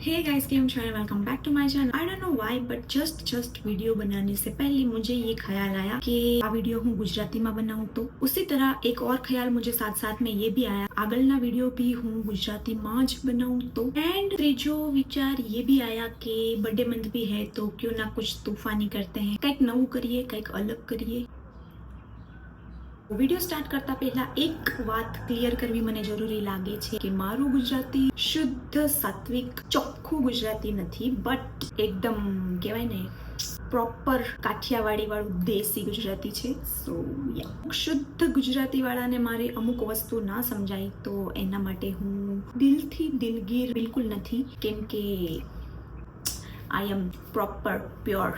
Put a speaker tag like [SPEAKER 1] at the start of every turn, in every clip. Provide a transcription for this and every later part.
[SPEAKER 1] हे guys, केम छो and welcome back to my channel. I don't know why but just video बनाने से पहले मुझे ये ख्याल आया कि आ वीडियो हूँ गुजराती में बनाऊँ तो उसी तरह एक और ख्याल मुझे साथ साथ में ये भी आया આગળના वीडियो भी हूँ गुजराती में ज बनाऊँ तो एंड ત્રીજો विचार ये भी आया कि बर्थडे मंथ भी है तो क्यों ना कुछ तूफानी करते हैं, કંઈક નવું કરીએ, કંઈક અલગ કરીએ। વિડીયો સ્ટાર્ટ કરતા પહેલા એક વાત ક્લિયર કરવી મને જરૂરી લાગે છે કે મારું ગુજરાતી શુદ્ધ સાત્વિક ચોખ્ખું ગુજરાતી નથી, બટ એકદમ કહેવાય ને પ્રોપર કાઠિયાવાડી વાળું દેશી ગુજરાતી છે। સો યા શુદ્ધ ગુજરાતી વાળાને મારી અમુક વસ્તુ ના સમજાય તો એના માટે હું દિલથી દિલગીર બિલકુલ નથી, કેમ કે આઈ એમ પ્રોપર પ્યોર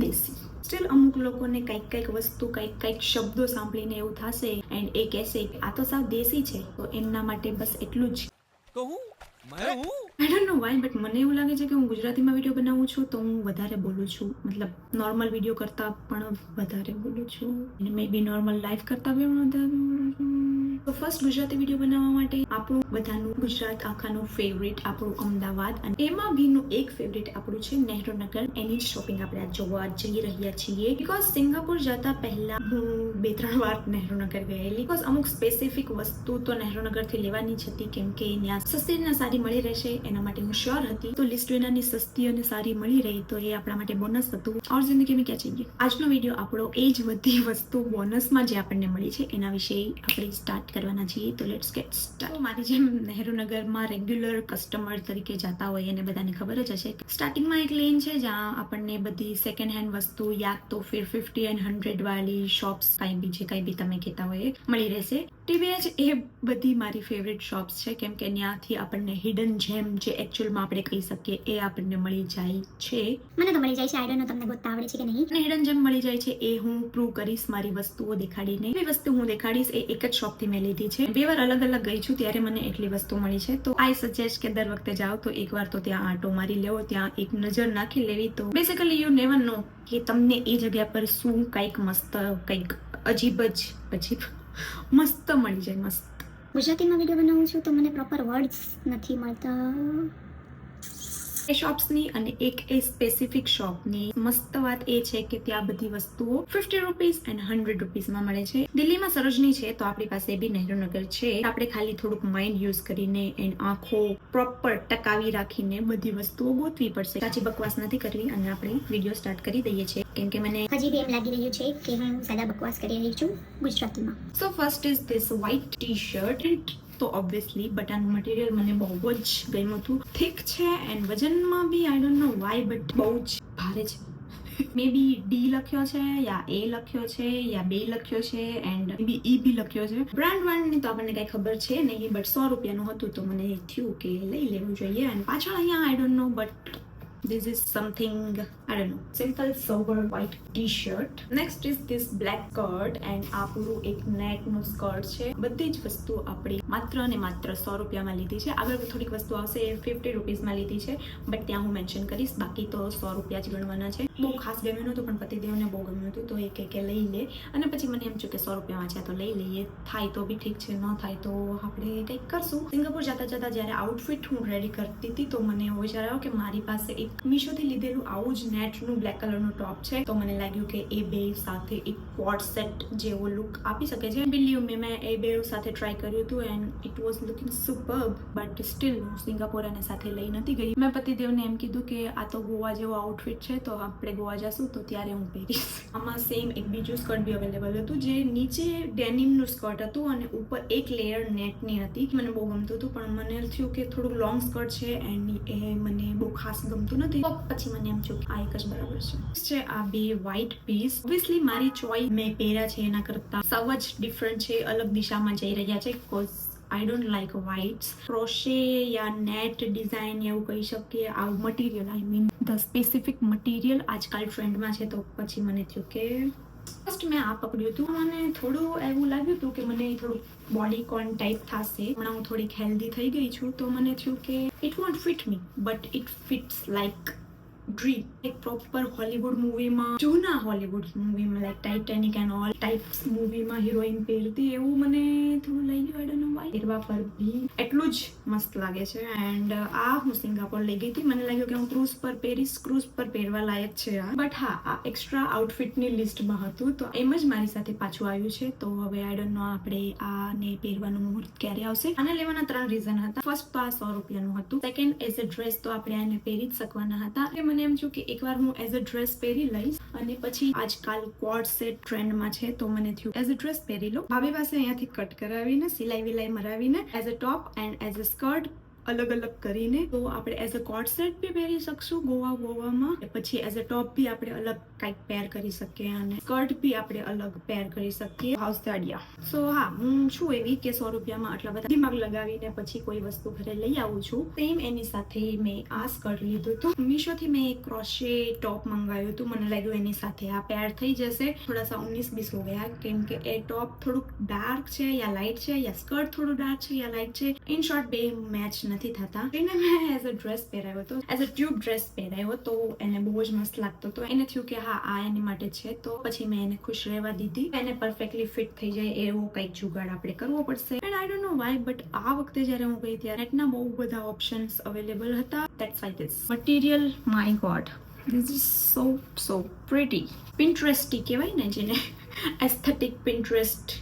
[SPEAKER 1] દેશી। સ્ટીલ અમુક લોકોને કંઈક વસ્તુ કંઈક શબ્દો સાંભળીને એવું થશે એન્ડ એ કહેશે આ તો સાવ દેશી છે, તો એમના માટે બસ એટલું જ કહું। I don't know why but મને એવું લાગે છે કે હું ગુજરાતીમાં વિડીયો બનાવું છું તો હું વધારે બોલું છું, મતલબ નોર્મલ વિડીયો કરતાં પણ વધારે બોલું છું અને મે બી નોર્મલ લાઈફ કરતાં પણ વધારે। તો ફર્સ્ટ ગુજરાતી વિડીયો બનાવવા માટે આપણું બધાનું ગુજરાત આખાનું ફેવરેટ આપણું અમદાવાદ, અને એમાં બીનું એક ફેવરેટ આપણું છે નહેરુનગર। એની જ શોપિંગ આપણે જોવા જઈ રહ્યા છીએ બીકોઝ સિંગાપુર જતા પહેલા હું 2-3 વાર નહેરુનગર ગયેલી બીકોઝ અમુક સ્પેસિફિક વસ્તુ તો નહેરુનગરથી લેવાની જ હતી, કેમ કે ત્યાં સસ્તી અને સારી મળી રહેશે એના માટે હું શ્યોર હતી। તો લિસ્ટ વિનાની સસ્તી અને સારી મળી રહી તો એ આપણા માટે બોનસ હતું। ઓર જિંદગી મેં ક્યાં चाहिए। આજનો વિડીયો આપણો એ જ બધી વસ્તુ બોનસમાં જે આપણને મળી છે એના વિશે આપણે સ્ટાર્ટ કરવાના છીએ। તો લેટ્સ ગેટ સ્ટાર્ટ। મારી જેમ નહેરુનગરમાં રેગ્યુલર કસ્ટમર તરીકે જતા હોય એને બધાને ખબર જ હશે કે સ્ટાર્ટિંગમાં એક લેન છે જ્યાં આપણને બધી સેકન્ડ હેન્ડ વસ્તુ યા તો ફિર 50 and 100 વાળી શોપ્સ કાંઈ બી જે કાંઈ બી તમે કહેતા હોય એ મળી રહેશે। ટીવીએચ એ બધી મારી ફેવરેટ શોપ્સ છે, કેમ કે ત્યાંથી આપણને હિડન જેમ જે એકચ્યુઅલમાં આપણે કહી શકીએ એ આપણને મળી જાય છે।
[SPEAKER 2] મને તો મળી જાય છે, આઈ ડોન્ટ નો તમને ગોતતા આવડે છે કે નહીં।
[SPEAKER 1] અને હિડન જેમ મળી જાય છે એ હું પ્રૂવ કરીશ મારી વસ્તુઓ દેખાડીને। એ વસ્તુ હું દેખાડીશ એ એક જ શોપથી મેં લીધી છે, 2 વાર અલગ અલગ ગઈ છું ત્યારે મને એટલી વસ્તુ મળી છે। તો આઈ સજેસ્ટ કે દર વખતે જાઓ તો એકવાર તો ત્યાં આંટો મારી લેવો, ત્યાં એક નજર નાખી લેવી, તો બેસિકલી યુ નેવર નો કે તમને એ જગ્યા પર શું કંઈક મસ્ત કંઈક અજીબ જ પછી મસ્ત મળી જાય, મસ્ત।
[SPEAKER 2] ગુજરાતીમાં વિડીયો બનાવું છું તો મને પ્રોપર વર્ડ્સ નથી મળતા
[SPEAKER 1] એ શોપ્સની, અને એક એ સ્પેસિફિક શોપની મસ્ત વાત એ છે કે ત્યાં બધી વસ્તુઓ 50 રૂપીસ એન્ડ 100 રૂપીસમાં મળે છે। દિલ્હીમાં સરોજની છે તો આપણી પાસે બી નહેરુનગર છે, આપણે ખાલી થોડુંક માઇન્ડ યુઝ કરીને એન્ડ આંખો પ્રોપર ટકાવી રાખીને બધી વસ્તુઓ ગોતવી પડશે। સાચી બકવાસ નથી કરવી અને આપણે વિડીયો સ્ટાર્ટ કરી દઈએ છીએ, કેમ કે મને
[SPEAKER 2] હજી બી એમ લાગી રહ્યું છે કે હું સાદા બકવાસ કરી રહી છું ગુજરાતીમાં।
[SPEAKER 1] So first is this white T shirt. તો ઓબ્વિયસલી બટાનું મટીરિયલ મને બહુ જ ગમ્યું હતું, થીક છે એન્ડ વજનમાં બી I don't know why but બહુ જ ભારે છે। મે બી ડી લખ્યો છે યા એ લખ્યો છે યા 2 લખ્યો છે એન્ડ બી ઈ બી લખ્યો છે। બ્રાન્ડની તો આપણને કઈ ખબર છે નહીં, બટ 100 રૂપિયાનું હતું તો મને થયું કે લઈ લેવું જોઈએ। અને પાછળ અહીંયા આઈ don't no but this is something I don't know, simple sober white t-shirt. Next is this black skirt and આ પૂરું એક નેટ નું સ્કર્ટ છે। બધી જ વસ્તુ આપણી માત્ર અને માત્ર 100 રૂપિયામાં લીધી છે। આગળ થોડીક વસ્તુ આવશે એ 50 રૂપીસમાં લીધી છે, બટ ત્યાં હું મેન્શન કરીશ, બાકી તો 100 રૂપિયા જ ગણવાના છે। બહુ ખાસ ગમ્યું નહોતું પણ પતિદેવને બહુ ગમ્યું હતું તો એ કે લઈ લે, અને પછી મને એમ થયું કે 100 રૂપિયામાં છે તો લઈ લઈએ, થાય તો બી ઠીક છે, ન થાય તો આપણે કંઈક કરશું। સિંગાપુર જતા જતા જ્યારે આઉટફિટ હું રેડી કરતી હતી તો મને એવો વિચાર આવ્યો કે મારી પાસે એક મીશોથી લીધેલું આવું જ નેટનું બ્લેક કલરનું ટોપ છે, તો મને લાગ્યું કે એ બે સાથે એક કોટ સેટ જેવો લુક આપી શકે છે। બિલીવ મે મેં એ બે સાથે ટ્રાય કર્યું હતું and it was looking superb, but still હું સિંગાપોર એને સાથે લઈ નથી ગઈ। મેં પતિદેવને એમ કીધું કે આ તો ગોવા જેવો આઉટફિટ છે તો આપણે ગોવા જશું તો ત્યારે હું પહેરીશ। આમાં સેમ એક બીજું સ્કર્ટ બી અવેલેબલ હતું જે નીચે ડેનિમનું સ્કર્ટ હતું અને ઉપર એક લેયર નેટની હતી, મને બહુ ગમતું હતું, પણ મને થયું કે થોડું લોંગ સ્કર્ટ છે એન્ડ એ મને બહુ ખાસ ગમતું નથી, પછી મને એમ થયું આ એક જ બરાબર છે। આ બે વ્હાઇટ પીસ ઓબ્વિયસલી મારી ચોઇસ મેં પહેર્યા છે એના કરતા સૌ જ ડિફરન્ટ છે, અલગ દિશામાં જઈ રહ્યા છે, because I don't like whites. Crochet યા નેટ ડિઝાઇન એવું કહી શકીએ, આ material I mean the specific material આજકાલ ટ્રેન્ડમાં છે, તો પછી મને થયું કે ફર્સ્ટ મેં આ પકડ્યું હતું, મને થોડું એવું લાગ્યું હતું કે મને થોડું બોડી કોન ટાઈપ થશે, હમણાં હું થોડીક હેલ્ધી થઈ ગઈ છું તો મને થયું કે it won't fit me but it fits like dream. એક પ્રોપર હોલીવુડ મૂવીમાં, જૂના હોલીવુડ મૂવીમાં like Titanic and all types મૂવીમાં હિરોઈન પહેરતી એવું મને થોડું લઈ ગયું. I don't know why. પહેરવા પર બી એટલું જ મસ્ત લાગે છે. એન્ડ આ હું સિંગાપોર લઈ ગઈ હતી. મને લાગ્યું કે હું ક્રૂઝ પર પહેરીશ, ક્રૂઝ પર પહેરવા લાયક છે આ. બટ હા, આ એક્સ્ટ્રા આઉટફિટની લિસ્ટમાં હતું તો એમ જ મારી સાથે પાછું આવ્યું છે. તો હવે આઈ ડોન્ટ નો આપણે આને પહેરવાનું મુહૂર્ત ક્યારે આવશે. આને લેવાના 3 રીઝન હતા. ફર્સ્ટ તો આ 100 રૂપિયાનું હતું. સેકન્ડ, એઝ અ ડ્રેસ તો આપણે આને પહેરી જ શકવાના હતા. એટલે મને એમ થયું કે એકવાર હું એઝ અ ડ્રેસ પહેરી લઈશ અને પછી આજકાલ કોડ સેટ ટ્રેન્ડમાં છે તો મને થયું એઝ અ ડ્રેસ પહેરી લો. ભાભી પાસે અહીંયાથી કટ કરાવીને સિલાઈ વિલાઈ મરાવીને as a top and as a skirt અલગ અલગ કરીને તો આપણે એઝ અ કોટ સેટ બી પહેરી શકશું ગોવામાં. પછી એઝ અ ટોપ બી આપણે અલગ કંઈક પેર કરી શકીએ અને સ્કર્ટ બી આપણે અલગ પેર કરી શકીએ. House the idea. સો હા, હું છું એવી કે 100 રૂપિયામાં આટલા બધા દિમાગ લગાવીને પછી કોઈ વસ્તુ ઘરે લઈ આવું છું. સેમ એની સાથે મેં આ સ્કર્ટ લીધું હતું. મીશોથી મેં એક ક્રોશે ટોપ મંગાવ્યું હતું. મને લાગ્યું એની સાથે આ પેર થઈ જશે. થોડા સા 19-20 હો ગયા કેમ કે એ ટોપ થોડુંક ડાર્ક છે યા લાઇટ છે યા સ્કર્ટ થોડું ડાર્ક છે યા લાઇટ છે. ઇન શોર્ટ બે મેચ નથી થતા. એને મેં એઝ અ ડ્રેસ પહેરાવ્યો હતો, એઝ અ ટ્યુબ ડ્રેસ પહેરાવ્યો તો એને બહુ જ મસ્ત લાગતો હતો. એને થયું કે હા આ એની માટે છે તો પછી મેં એને ખુશ રહેવા દીધી. એને પરફેક્ટલી ફિટ થઈ જાય એવો કંઈક જુગાડ આપણે કરવો પડશે. And I don't know why but આ વખતે જ્યારે હું ગઈ ત્યારે નેટના બહુ બધા ઓપ્શન્સ અવેલેબલ હતા. That's why this material, my God, this is so pretty. Pinteresty કહેવાય ને જેને, aesthetic Pinterest.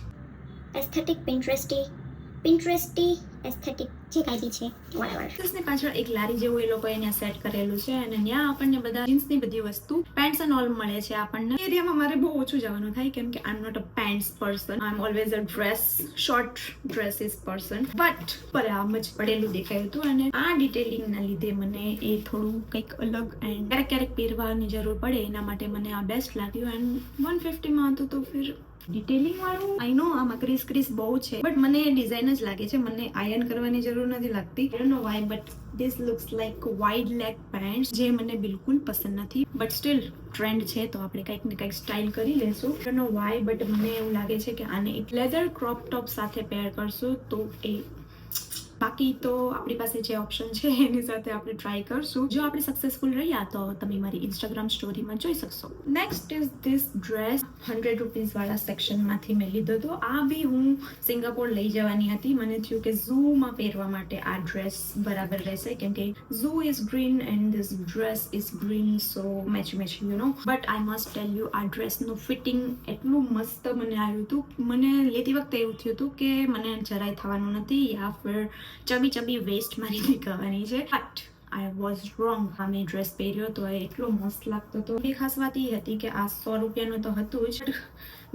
[SPEAKER 2] Aesthetic Pinteresty aesthetic જે કાંઈ બી છે whatever.
[SPEAKER 1] ની પાછળ એક લારી જેવું એ લોકો અહીંયા સેટ કરેલું છે અને ત્યાં આપણને બધા જીન્સની બધી વસ્તુ પેન્ટ્સ એન્ડ ઓલ મળે છે આપણને. એરિયામાં મારે બહુ ઓછું જવાનું થાય કેમ કે I am not a pants person. I am always a dress, short dresses person. But પર આમ જ પડેલું દેખાયું હતું અને આ ડિટેલિંગના લીધે મને એ થોડું કંઈક અલગ એન્ડ ક્યારેક પહેરવાની જરૂર પડે એના માટે મને આ બેસ્ટ લાગ્યું. એન્ડ 150માં હતું તો ફિર ડિટેલિંગ વાળું. આઈ નો આમાં ક્રીસ બહુ છે બટ મને એ ડિઝાઇન જ લાગે છે. મને આયર્ન કરવાની જરૂર નથી લાગતી. I don't know why but this looks like wide leg pants જે મને બિલકુલ પસંદ નથી. બટ સ્ટીલ ટ્રેન્ડ છે તો આપણે કંઈક ને કંઈક સ્ટાઇલ કરી લેશું. I don't know why but મને એવું લાગે છે કે આને એક લેધર ક્રોપ ટોપ સાથે પેર કરશું તો એ. બાકી તો આપણી પાસે જે ઓપ્શન છે એની સાથે આપણે ટ્રાય કરશું. જો આપણે સક્સેસફુલ રહ્યા તો તમે મારી ઇન્સ્ટાગ્રામ સ્ટોરીમાં જોઈ શકશો. Next is this dress. 100 rupees વાળા સેક્શનમાંથી મેં લીધો હતો. આ બી હું સિંગાપોર લઈ જવાની હતી. મને થયું કે ઝૂમાં પહેરવા માટે આ ડ્રેસ બરાબર રહેશે કેમ કે zoo is green and this dress is green so match you know. But I must tell you આ ડ્રેસનું ફિટિંગ એટલું મસ્ત મને આવ્યું હતું. મને લેતી વખતે એવું થયું હતું કે મને જરાય થવાનું નથી યા ફિર ચબી વેસ્ટ મારી નીકળવાની છે. But I was wrong. આ મેં ડ્રેસ પહેર્યો તો એ એટલો મસ્ત લાગતો હતો. એ ખાસ વાત એ હતી કે આ 100 રૂપિયાનું તો હતું જ.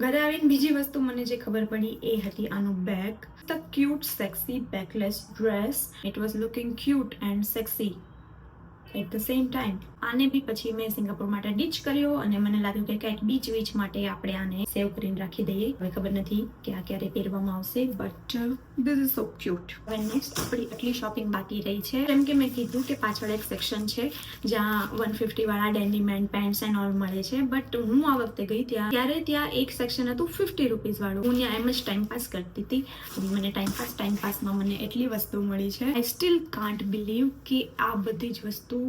[SPEAKER 1] ઘરે આવીને બીજી વસ્તુ મને જે ખબર પડી એ હતી આનું bag. The cute sexy backless dress. It was looking cute and sexy at the same time. આને બી પછી મેં સિંગાપોર માટે ડીચ કર્યો અને મને લાગ્યું કે કંઈક બીચ વીચ માટે આપણે આને સેવ કરીને રાખી દઈએ. હવે ખબર નથી કે આ ક્યારે પહેરવામાં આવશે but this is so cute. હવે નેક્સ્ટ આપણી આટલી શોપિંગ બાકી રહી છે. જેમ કે મેં કીધું કે પાછળ એક સેક્શન છે જ્યાં 150 વાળા denim and pants and all મળે છે. બટ હું આ વખતે ગઈ ત્યારે ત્યાં એક સેક્શન હતું 50 રૂપીઝ વાળું. હું ત્યાં એમ જ ટાઈમ પાસ કરતી હતી. મને ટાઈમ પાસમાં મને એટલી વસ્તુ મળી છે. આઈ સ્ટીલ કાન્ટ બિલીવ કે આ બધી જ વસ્તુ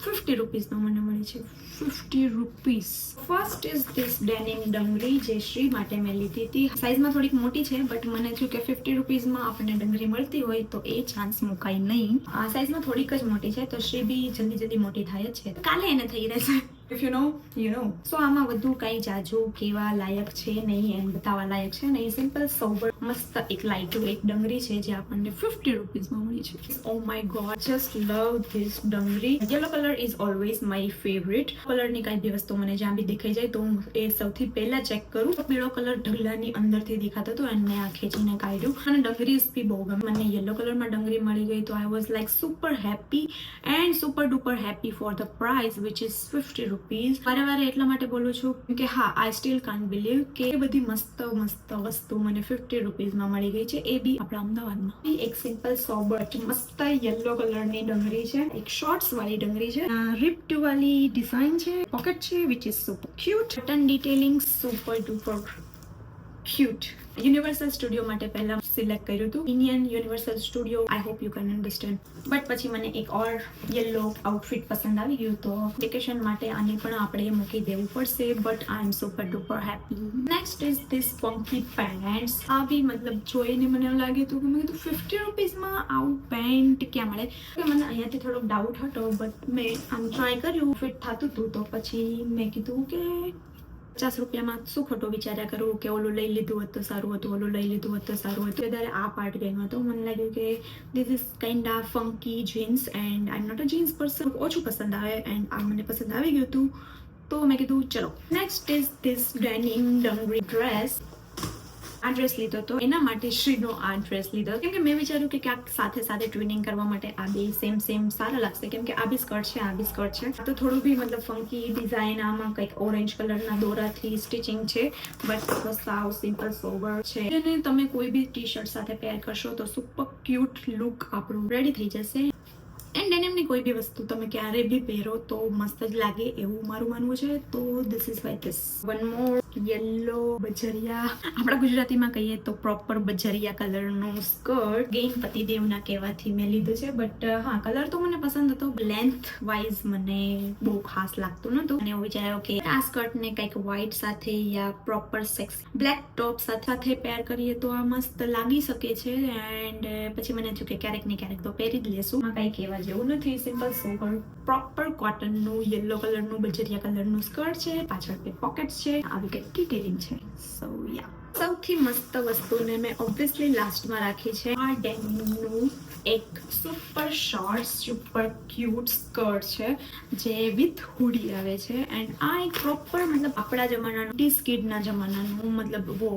[SPEAKER 1] 50 રૂપીઝમાં મને મળી છે. 50 rupees. First is this denim dungaree જે શ્રી માટે મેં લીધી હતી. સાઇઝમાં થોડીક મોટી છે બટ મને થયું કે 50 રૂપીઝમાં આપણને ડંગરી મળતી હોય તો એ ચાન્સ મુકાય નહીં. આ સાઇઝમાં થોડીક જ મોટી છે તો શ્રી બી જલ્દી મોટી થાય જ છે. કાલે એને થઈ રહેશે. If you know. સો આમાં વધુ કંઈ જાજુ કેવા લાયક છે નહીં એમ બતાવવા લાયક છે નહીં. સિમ્પલ સોબર મસ્ત એક લાઇટ વેઇટ ડંગરી છે જે આપણને 50 રૂપીઝમાં મળી છે. Oh my God, just love this dungaree. Yellow colour is always my favourite. કલરની કાંઈ બી વસ્તુ મને જ્યાં બી દેખાઈ જાય તો હું એ સૌથી પહેલા ચેક કરું. પીળો કલર ઢગલાની અંદરથી દેખાતો હતો અને મેં આ ખેંચીને કાઢ્યું. અને ડંગરીઝ બી બહુ ગમે. મને યલો કલરમાં ડંગરી મળી ગઈ તો I was like super happy and super duper happy for the price which is 50 rupees. વારે એટલા માટે બોલું છું કે હા, આઈ સ્ટીલ કાન્ટ બિલીવ કે એ બધી મસ્ત વસ્તુ મને 50 રૂપીઝમાં મળી ગઈ છે. એ બી આપણા અમદાવાદમાં. એક સિમ્પલ સોબર મસ્ત યલો કલરની ડંગરી છે. એક શોર્ટ્સ વાળી ડંગરી છે. રિપ્ટ વાળી ડિઝાઇન છે. પોકેટ છે which is super cute. Button detailing super duper cute. Universal studio માટે પહેલા સિલેક્ટ કર્યું હતું, Indian universal studio. I hope you can understand. But પછી મને એક ઓર યલો આઉટફિટ પસંદ આવી ગયું, તો વેકેશન માટે આને પણ આપણે મૂકી દેવું પડશે. But I am super duper happy. Next is this funky pants. આ બી મતલબ જોઈને મને એવું લાગ્યું હતું કે મેં કીધું 50 રૂપીસમાં આવું પેન્ટ ક્યાં મળે. કે મને અહીંયાથી થોડોક ડાઉટ હતો, બટ મેં આમ ટ્રાય કર્યું, ફિટ થતું હતું. તો પછી મેં કીધું કે 50 રૂપિયામાં શું ખોટું વિચાર્યા કરું કે ઓલું લઈ લીધું હોત તો સારું હતું, ઓલું લઈ લીધું હોત તો સારું હતું. ત્યારે આ પાર્ટ ગયો હતો. મને લાગ્યું કે this is kind of funky jeans and I am not a jeans person. ઓછું પસંદ આવે એન્ડ આ મને પસંદ આવી ગયું હતું, તો મેં કીધું ચલો. Next is this denim dungaree dress. આ ડ્રેસ લીધો તો એના માટે શ્રીનો આ ડ્રેસ લીધો, કેમ કે મેં વિચાર્યું કે ક્યાંક સાથે સાથે ટ્વિનિંગ કરવા માટે આ બે સેમ સારા લાગશે, કેમ કે આ બી સ્કર્ટ છે, આ બી સ્કર્ટ છે. તો થોડું બી મતલબ ફંકી ડિઝાઇન, આમાં કંઈક ઓરેન્જ કલરના દોરાથી સ્ટિચિંગ છે, બટ સાવ સિમ્પલ સોબર છે. અને તમે કોઈ બી ટી શર્ટ સાથે પેર કરશો તો સુપર ક્યુટ લુક આપણું રેડી થઈ જશે. એન્ડ ડેનિમની કોઈ બી વસ્તુ તમે ક્યારે બી પહેરો તો મસ્ત જ લાગે, એવું મારું માનવું છે. તો this is like this. One more yellow બજરિયા, આપણા ગુજરાતીમાં કહીએ તો પ્રોપર બજરિયા કલરનું સ્કર્ટ. ગેનપતિ દેવના કહેવાથી મેં લીધું છે, બટ હા, કલર તો મને પસંદ હતો. લેન્થ વાઇઝ મને બહુ ખાસ લાગતું નહોતું, અને એવું વિચાર્યો કે આ સ્કર્ટને કંઈક વ્હાઇટ સાથે યા પ્રોપર સેક્સ બ્લેક ટોપ સાથે પેર કરીએ તો આ મસ્ત લાગી શકે છે. એન્ડ પછી મને થયું કે ક્યારેક ને ક્યારેક તો પહેરી જ લેશું. કંઈ કહેવા જેવું નથી, સિમ્પલ સોબર પ્રોપર કોટનનું યલો કલરનું બજરિયા કલરનું સ્કર્ટ છે. પાછળ બે પોકેટ્સ છે, આવી કંઈક ડિટેલિંગ છે. સો યા, સૌથી મસ્ત વસ્તુને મેં ઓબ્વિયસલી લાસ્ટમાં રાખી છે. આ ડેનિમનું એક super short super cute skirt છે, જે વિથ હુડી આવે છે. એન્ડ આ એક પ્રોપર મતલબ આપણા જમાનાનું ટી સ્કિડના જમાનાનું, મતલબ વો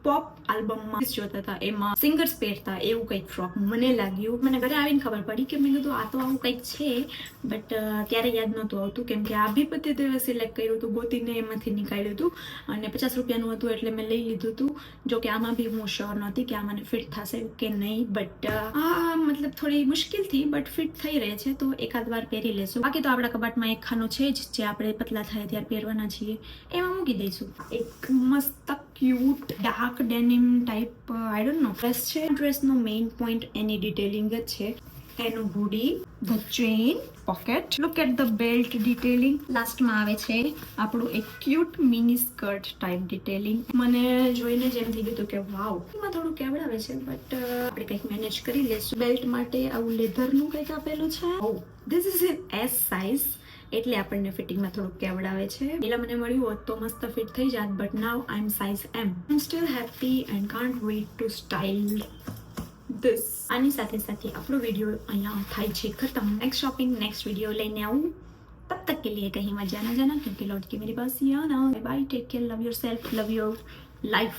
[SPEAKER 1] પોપ આલ્બમમાં જોતા હતા એમાં સિંગર્સ પહેરતા એવું કંઈક ફ્રોક મને લાગ્યું. મને ઘરે આવીને ખબર પડી કે મેં કીધું આ તો આવું કંઈક છે, બટ ત્યારે યાદ નહોતું આવતું, કેમ કે આ બી પતિ દેવે સિલેક્ટ કર્યું હતું, ગોતીને એમાંથી નીકાળ્યું હતું, અને 50 રૂપિયાનું હતું એટલે મેં લઈ લીધું હતું. જો કે આમાં બી હું શ્યોર નહોતી કે આ મને ફિટ થશે કે નહીં, બટ આ મતલબ થોડી મુશ્કેલથી બટ ફિટ થઈ રહે છે, તો એકાદ વાર પહેરી લેશું. બાકી તો આપણા કબાટમાં એક ખાનું છે જ, જે આપણે પતલા થાય ત્યારે પહેરવાના છીએ, એમાં મૂકી દઈશું. એક મસ્ત cute dark denim type I don't know dress છે. ડ્રેસનો મેઇન પોઈન્ટ એની ડિટેલિંગ જ છે, એનું hoodie, the chain, pocket. Look at the belt detailing. લાસ્ટમાં આવે છે આપણું એક cute mini skirt type detailing. મને જોઈને જ એમ થઈ ગયું કે વાવ, એમાં થોડું કેવડાવે છે, બટ આપણે કંઈક મેનેજ કરી લેશું. બેલ્ટ માટે આવું લેધરનું કંઈક આપેલું છે. Oh, this is in S size, એટલે આપણને ફિટિંગમાં થોડુંક કેવડાવે છે. પેલા મને મળ્યું હોત તો મસ્ત ફિટ થઈ જાત, but now I am size M. I am still happy and can't wait to style this. આની સાથે સાથે આપણો વિડીયો અહીંયા થાય છે ખતમ. નેક્સ્ટ શॉपिंग नेक्स्ट वीडियो लेने आऊँ, तब तक के लिए कहीं मत जाना क्योंकि लौट के मेरे पास ये आना. Bye, take care, love yourself, love your life.